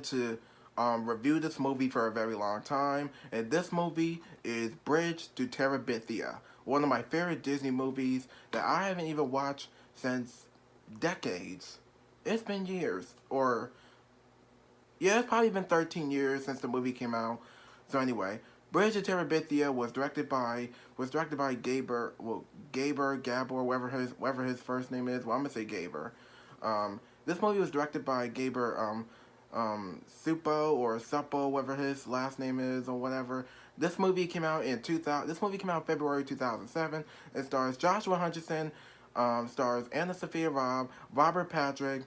wanted to review this movie for a very long time, and this movie is Bridge to Terabithia, one of my favorite Disney movies that I haven't even watched since decades. It's been years, or yeah, it's probably been 13 years since the movie came out. So anyway, Bridge to Terabithia was directed by Gabor, whatever his first name is. Well, I'm gonna say Gabor. This movie was directed by Gabor Supo or Suppo, whatever his last name is or whatever. This movie came out in 2000. This movie came out February 2007. It stars Joshua Hutcherson, stars Anna Sophia Robb, Robert Patrick,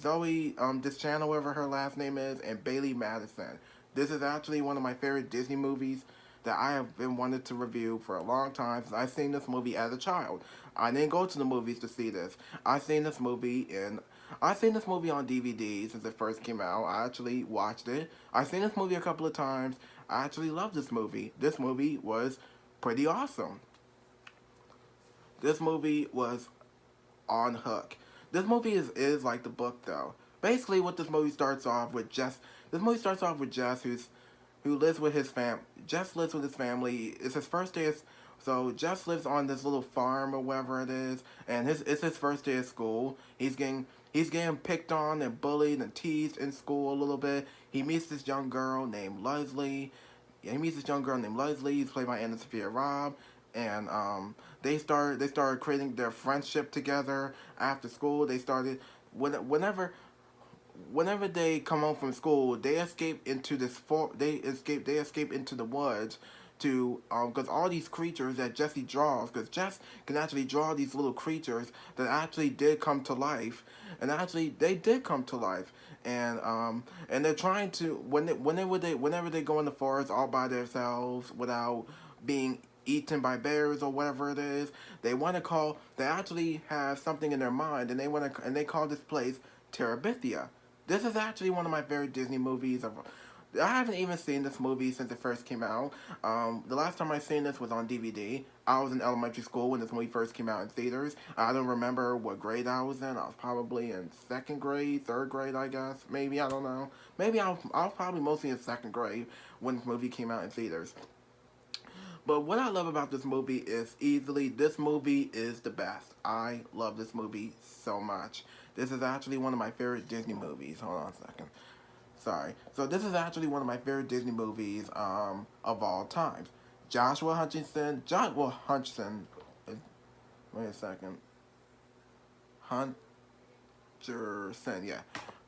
Zoe Deschanel, whatever her last name is, and Bailey Madison. This is actually one of my favorite Disney movies that I have been wanted to review for a long time since I've seen this movie as a child. I didn't go to the movies to see this. I've seen this movie on DVD since it first came out. I actually watched it. I've seen this movie a couple of times. I actually love this movie. This movie was pretty awesome. This movie was on hook. This movie is like the book though. Basically, what this movie starts off with Jess. This movie starts off with Jess, who lives with his fam. Jess lives with his family. It's his first day. So Jess lives on this little farm or wherever it is, and it's his first day of school. He's getting picked on and bullied and teased in school a little bit. He meets this young girl named Leslie. Yeah, he meets this young girl named Leslie. He's played by Anna Sophia Robb, and they started creating their friendship together after school. They started whenever they come home from school, they escape into they escape into the woods to because all these creatures that Jesse draws, because Jess can actually draw these little creatures that actually did come to life, and actually they did come to life, and they're trying to whenever they go in the forest all by themselves without being eaten by bears or whatever it is, they actually have something in their mind, and they call this place Terabithia. This is actually one of my favorite Disney movies. I haven't even seen this movie since it first came out. The last time I seen this was on DVD. I was in elementary school when this movie first came out in theaters. I don't remember what grade I was in. I was probably in second grade, third grade, I guess. Maybe, I don't know. Maybe I was probably mostly in second grade when this movie came out in theaters. But what I love about this movie is this movie is the best. I love this movie so much. This is actually one of my favorite Disney movies. Hold on a second. Sorry. So this is actually one of my favorite Disney movies of all time. Joshua Hutcherson. Wait a second. Hutcherson, yeah.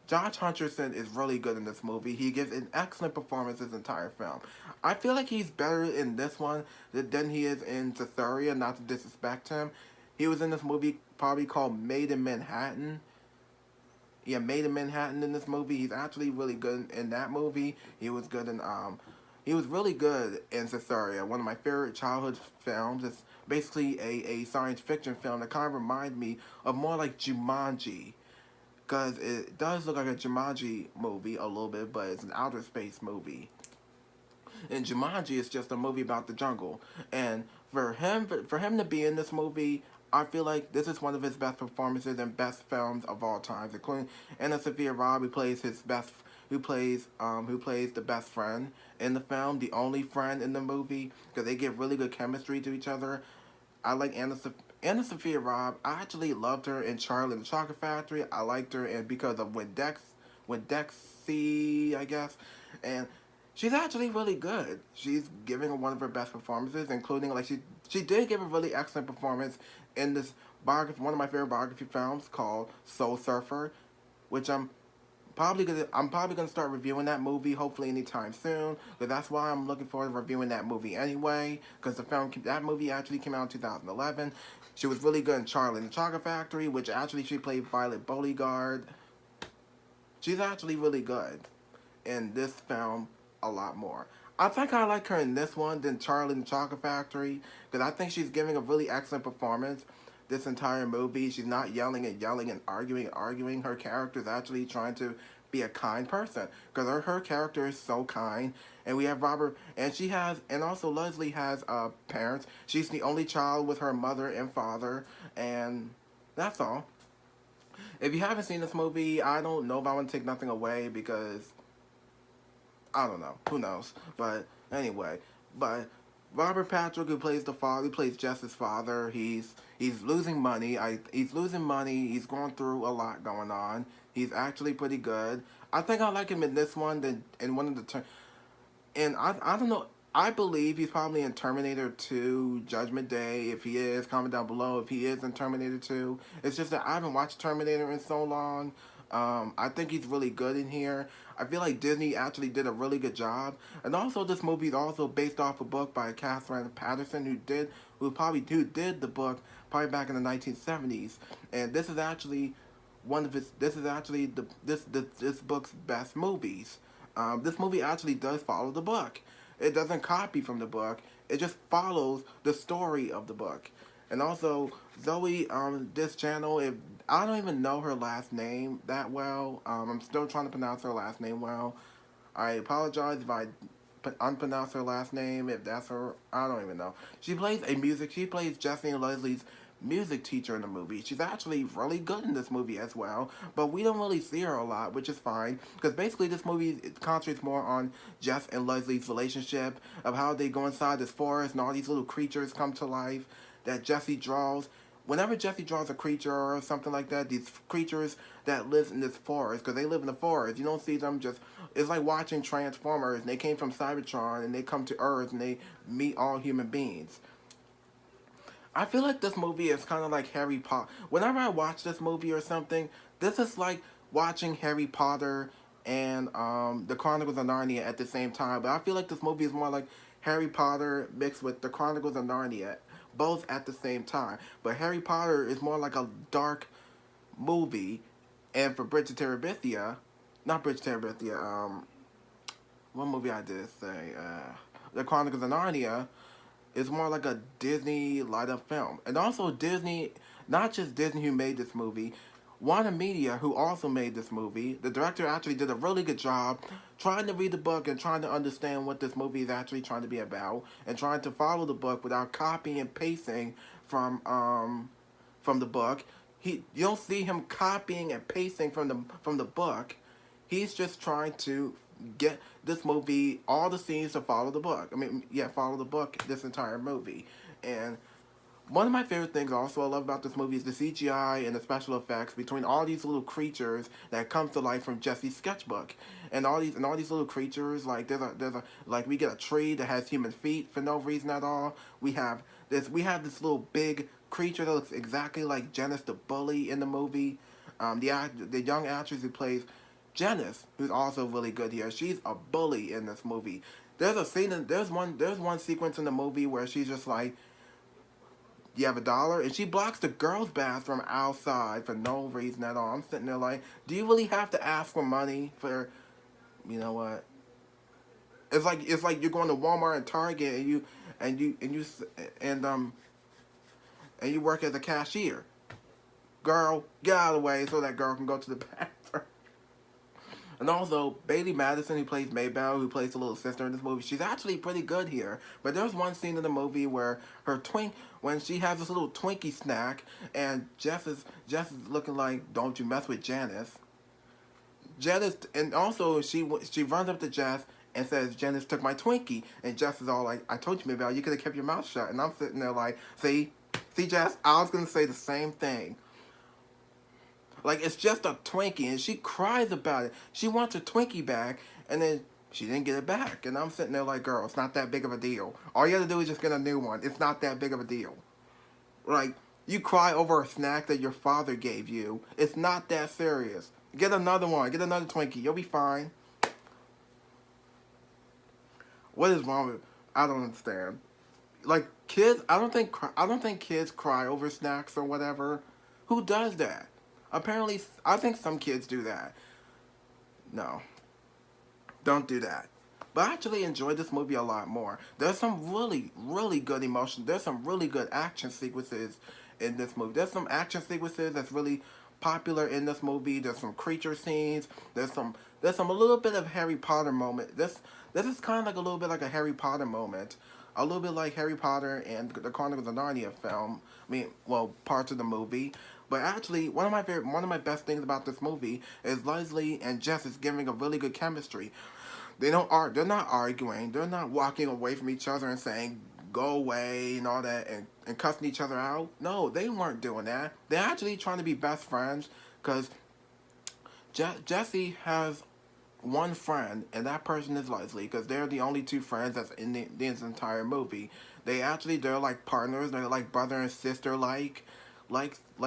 Josh Hutcherson is really good in this movie. He gives an excellent performance this entire film. I feel like he's better in this one than he is in Cesaria, not to disrespect him. He was in this movie probably called Made in Manhattan. Yeah, Made in Manhattan in this movie. He's actually really good in that movie. He was really good in Cesaria, one of my favorite childhood films. It's basically a science fiction film that kind of reminds me of more like Jumanji. Because it does look like a Jumanji movie a little bit, but it's an outer space movie. And Jumanji is just a movie about the jungle. And for him to be in this movie, I feel like this is one of his best performances and best films of all time, including Anna Sophia Robb, who plays the best friend in the film, the only friend in the movie, because they give really good chemistry to each other. I like Anna Sophia Robb. I actually loved her in Charlie and the Chocolate Factory. I liked her and because of when Dexy, I guess, and she's actually really good. She's giving one of her best performances, including like she did give a really excellent performance in this biography, one of my favorite biography films called Soul Surfer, which I'm probably gonna start reviewing that movie hopefully anytime soon. But that's why I'm looking forward to reviewing that movie anyway. Because that movie actually came out in 2011. She was really good in Charlie and the Chocolate Factory, which actually she played Violet Beauregard. She's actually really good in this film a lot more. I think I like her in this one than Charlie and the Chocolate Factory because I think she's giving a really excellent performance this entire movie. She's not yelling and yelling and arguing and arguing. Her character is actually trying to be a kind person because her character is so kind. And we have Robert, and also Leslie has parents. She's the only child with her mother and father, and that's all. If you haven't seen this movie, I don't know if I want to take nothing away because I don't know. Who knows? But anyway, but Robert Patrick, who plays the father, he plays Jess's father. He's losing money. He's losing money. He's going through a lot going on. He's actually pretty good. I think I like him in this one than in one of and I don't know. I believe he's probably in Terminator 2, Judgment Day. If he is, comment down below if he is in Terminator 2. It's just that I haven't watched Terminator in so long. I think he's really good in here. I feel like Disney actually did a really good job. And also, this movie is also based off a book by Catherine Patterson, who did the book probably back in the 1970s. And this is actually this is actually this book's best movies. This movie actually does follow the book. It doesn't copy from the book. It just follows the story of the book. And also, Zoe, this channel, if I don't even know her last name that well. I'm still trying to pronounce her last name well. I apologize if I unpronounce her last name. If that's her, I don't even know. She plays Jessie and Leslie's music teacher in the movie. She's actually really good in this movie as well, but we don't really see her a lot, which is fine, because basically this movie concentrates more on Jess and Leslie's relationship, of how they go inside this forest and all these little creatures come to life that Jessie draws. Whenever Jessie draws a creature or something like that, these creatures that live in this forest, because they live in the forest, you don't see them just, it's like watching Transformers, and they came from Cybertron, and they come to Earth, and they meet all human beings. I feel like this movie is kind of like Harry Potter. Whenever I watch this movie or something, this is like watching Harry Potter and the Chronicles of Narnia at the same time. But I feel like this movie is more like Harry Potter mixed with the Chronicles of Narnia, both at the same time. But Harry Potter is more like a dark movie, and for Bridge to Terabithia, not Bridge to Terabithia, what movie I did say, the Chronicles of Narnia is more like a Disney light up film. And also Disney, not just Disney who made this movie, Warner Media who also made this movie. The director actually did a really good job trying to read the book and trying to understand what this movie is actually trying to be about, and trying to follow the book without copying and pasting from the book. You don't see him copying and pasting from the book. He's just trying to get this movie, all the scenes to follow the book. I mean, yeah, follow the book, this entire movie. And one of my favorite things also I love about this movie is the CGI and the special effects between all these little creatures that comes to life from Jesse's sketchbook. And all these little creatures, like there's a like we get a tree that has human feet for no reason at all. We have this little big creature that looks exactly like Janice the bully in the movie. The young actress who plays Janice, who's also really good here, she's a bully in this movie. There's one sequence in the movie where she's just like, "You have $1?" and she blocks the girls' bathroom outside for no reason at all. I'm sitting there like, do you really have to ask for money for, you know what? It's like you're going to Walmart and Target, and you work as a cashier. Girl, get out of the way so that girl can go to the bathroom. And also, Bailey Madison, who plays Maybelle, who plays the little sister in this movie, she's actually pretty good here. But there's one scene in the movie where when she has this little Twinkie snack, and Jess is looking like, "Don't you mess with Janice." And also she runs up to Jess and says, "Janice took my Twinkie," and Jess is all like, "I told you, Maybelle, you could have kept your mouth shut." And I'm sitting there like, see, Jess, I was gonna say the same thing. Like, it's just a Twinkie, and she cries about it. She wants her Twinkie back, and then she didn't get it back. And I'm sitting there like, girl, it's not that big of a deal. All you have to do is just get a new one. It's not that big of a deal. Like, you cry over a snack that your father gave you. It's not that serious. Get another one. Get another Twinkie. You'll be fine. What is wrong with? I don't understand. Like, kids, I don't think kids cry over snacks or whatever. Who does that? Apparently, I think some kids do that. No, don't do that. But I actually enjoyed this movie a lot more. There's some really, really good emotion. There's some really good action sequences in this movie. There's some action sequences that's really popular in this movie. There's some creature scenes. There's some a little bit of Harry Potter moment. This is kind of like a little bit like a Harry Potter moment. A little bit like Harry Potter and the Chronicles of Narnia film. I mean, well, parts of the movie. But actually, one of my best things about this movie is Leslie and Jess is giving a really good chemistry. They're not arguing. They're not walking away from each other and saying go away and all that and cussing each other out. No, they weren't doing that. They're actually trying to be best friends because Jesse has one friend, and that person is Leslie, because they're the only two friends that's in this entire movie. They're like partners. They're like brother and sister like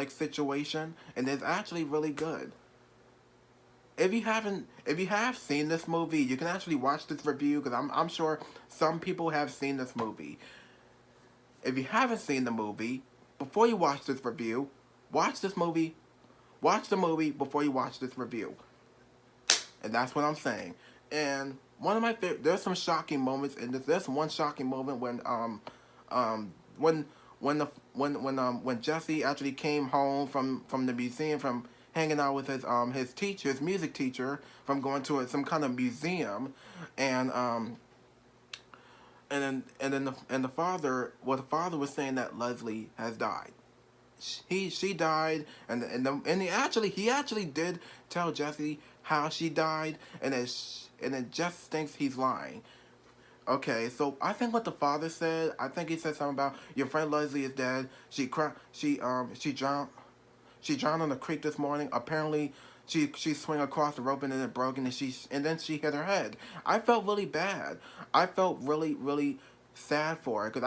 situation, and it's actually really good. If you have seen this movie, you can actually watch this review because I'm sure some people have seen this movie. If you haven't seen the movie, before you watch this review, watch this movie. Watch the movie before you watch this review. And that's what I'm saying. And one of my favorite, there's some shocking moments in this. There's one shocking moment um when when Jesse actually came home from the museum from hanging out with his teacher, his music teacher, from going to some kind of museum, and the father, well, the father was saying that Leslie has died. She died, he actually did tell Jesse how she died, and then Jess thinks he's lying. Okay, so I think what the father said, I think he said something about your friend Leslie is dead. She drowned in the creek this morning. Apparently, she swung across the rope and then it broke, and then she hit her head. I felt really bad. I felt really sad for her because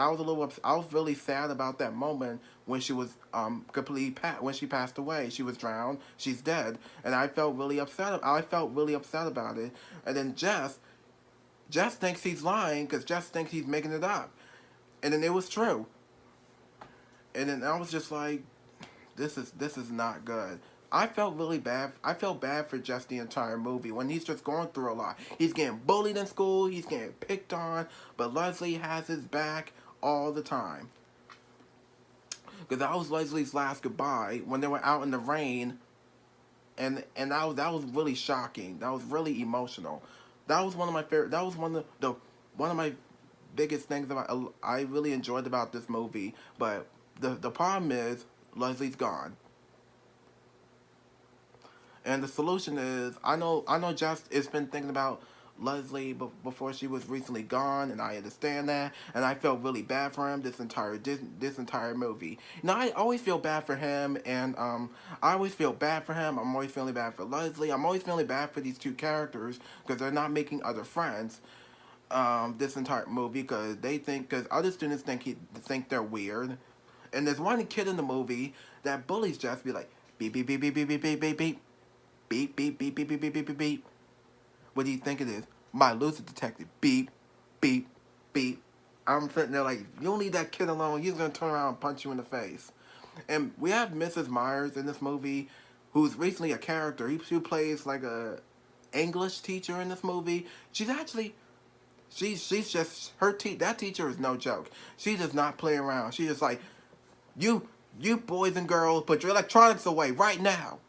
I was really sad about that moment when she was when she passed away. She was drowned. She's dead, and I felt really upset. I felt really upset about it. And then Jess thinks he's lying because Jess thinks he's making it up, and then it was true. And then I was just like, this is not good. I felt really bad. I felt bad for just the entire movie when he's just going through a lot. He's getting bullied in school. He's getting picked on, but Leslie has his back all the time. Because that was Leslie's last goodbye when they were out in the rain, and that was really shocking. That was really emotional. That was one of my favorite. That was one of my biggest things about I really enjoyed about this movie. But the problem is Leslie's gone. And the solution is, I know Jess has been thinking about Leslie before she was recently gone, and I understand that, and I felt really bad for him this entire movie. Now I always feel bad for him, and I always feel bad for him. I'm always feeling bad for Leslie. I'm always feeling bad for these two characters because they're not making other friends. This entire movie because other students think they're weird, and there's one kid in the movie that bullies Jess, be like beep beep beep beep beep beep beep beep beep. Beep, beep, beep, beep, beep, beep, beep, beep, beep. What do you think it is? My loser detective. Beep, beep, beep. I'm sitting there like, you don't leave that kid alone. He's going to turn around and punch you in the face. And we have Mrs. Myers in this movie, who's recently a character. She plays like a English teacher in this movie. She's actually, she's just, that teacher is no joke. She does not play around. She's just like, you boys and girls, put your electronics away right now.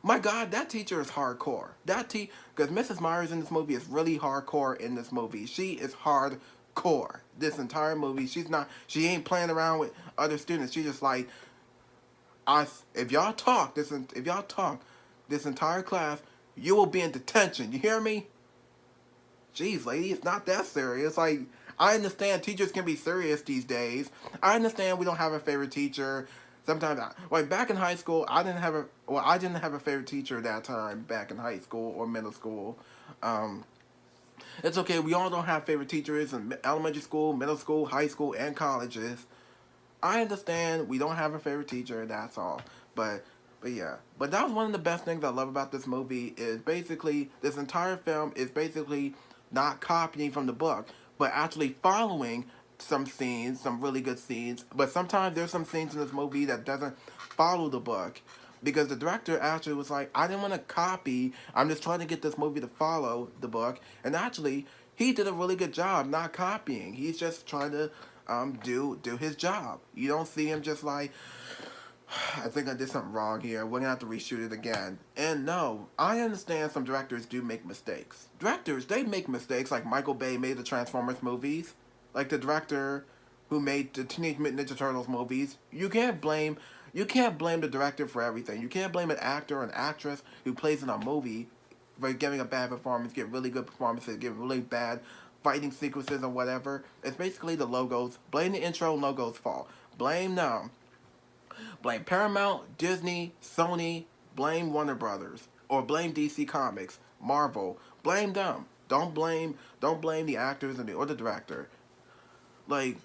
My God, that teacher is hardcore. Because Mrs. Myers in this movie is really hardcore in this movie. She is hardcore. This entire movie, she ain't playing around with other students. She's just like, if y'all talk this entire class, you will be in detention. You hear me? Jeez, lady, it's not that serious. Like, I understand teachers can be serious these days. I understand we don't have a favorite teacher. Sometimes, like back in high school, I didn't have a favorite teacher at that time. Back in high school or middle school, it's okay. We all don't have favorite teachers in elementary school, middle school, high school, and colleges. I understand we don't have a favorite teacher. That's all. But yeah. But that was one of the best things I love about this movie. Is basically this entire film is basically not copying from the book, but actually following some scenes, some really good scenes. But sometimes there's some scenes in this movie that doesn't follow the book. Because the director actually was like, I didn't want to copy. I'm just trying to get this movie to follow the book. And actually, he did a really good job not copying. He's just trying to do his job. You don't see him just like, I think I did something wrong here. We're going to have to reshoot it again. And no, I understand some directors do make mistakes. Directors, they make mistakes like Michael Bay made the Transformers movies. Like the director who made the Teenage Mutant Ninja Turtles movies. You can't blame the director for everything. You can't blame an actor or an actress who plays in a movie for giving a bad performance get really good performances, get really bad fighting sequences or whatever. It's basically the logos. Blame the intro logos fault. Blame them. Blame Paramount, Disney, Sony, blame Warner Brothers, or blame DC Comics, Marvel. Blame them. Don't blame the actors or the director. Like,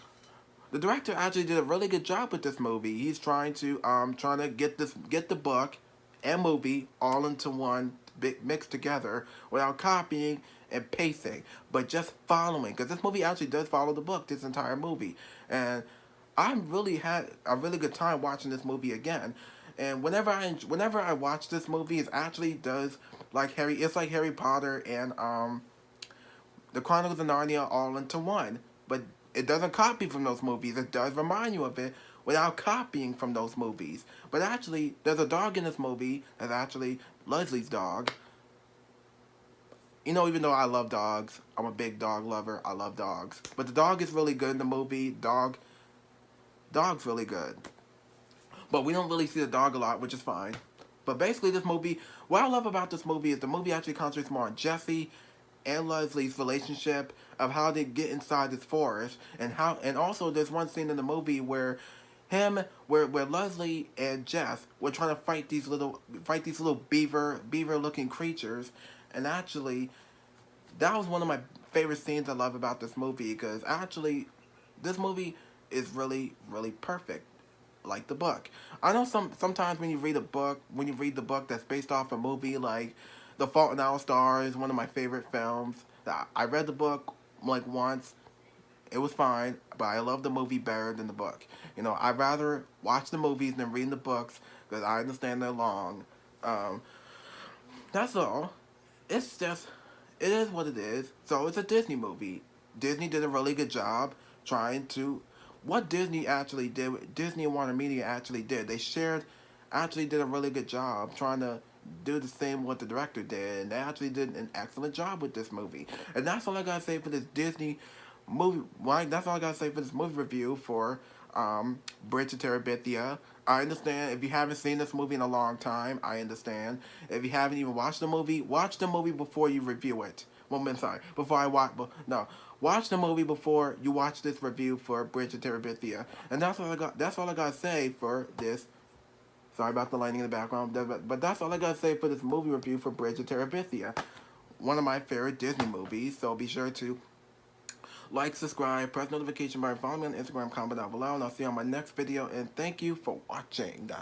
the director actually did a really good job with this movie. He's trying to get the book and movie all into one big mixed together without copying and pasting, but just following. Because this movie actually does follow the book, this entire movie, and I really had a really good time watching this movie again. And whenever I watch this movie, it actually does like Harry. It's like Harry Potter and the Chronicles of Narnia all into one. But it doesn't copy from those movies. It does remind you of it without copying from those movies. But actually, there's a dog in this movie that's actually Leslie's dog. You know, even though I love dogs, I'm a big dog lover. I love dogs. But the dog is really good in the movie. Dog's really good. But we don't really see the dog a lot, which is fine. But basically, this movie, what I love about this movie is the movie actually concentrates more on Jesse and Leslie's relationship, of how they get inside this forest, and also there's one scene in the movie where where Leslie and Jess were trying to fight these little beaver looking creatures, and actually that was one of my favorite scenes I love about this movie, because actually this movie is really perfect, like the book. I know sometimes when you read the book that's based off a movie, like The Fault in Our Stars, one of my favorite films. I read the book like once. It was fine, but I love the movie better than the book. You know, I'd rather watch the movies than reading the books, because I understand they're long. Um, that's all. It's just, it is what it is. So it's a Disney movie. Disney did a really good job trying to, what Disney actually did, Disney and Warner Media actually did. Actually did a really good job trying to do the same what the director did, and they actually did an excellent job with this movie. And that's all I gotta say for this Disney movie. Right, that's all I gotta say for this movie review for Bridge to Terabithia. I understand if you haven't seen this movie in a long time. I understand if you haven't even watch the movie before you review it. Well, I'm sorry, before I watch. No, watch the movie before you watch this review for Bridge to Terabithia. And that's all I got. That's all I gotta say for this. Sorry about the lighting in the background, but that's all I gotta say for this movie review for Bridge to Terabithia, one of my favorite Disney movies. So be sure to like, subscribe, press notification button, follow me on Instagram, comment down below, and I'll see you on my next video. And thank you for watching.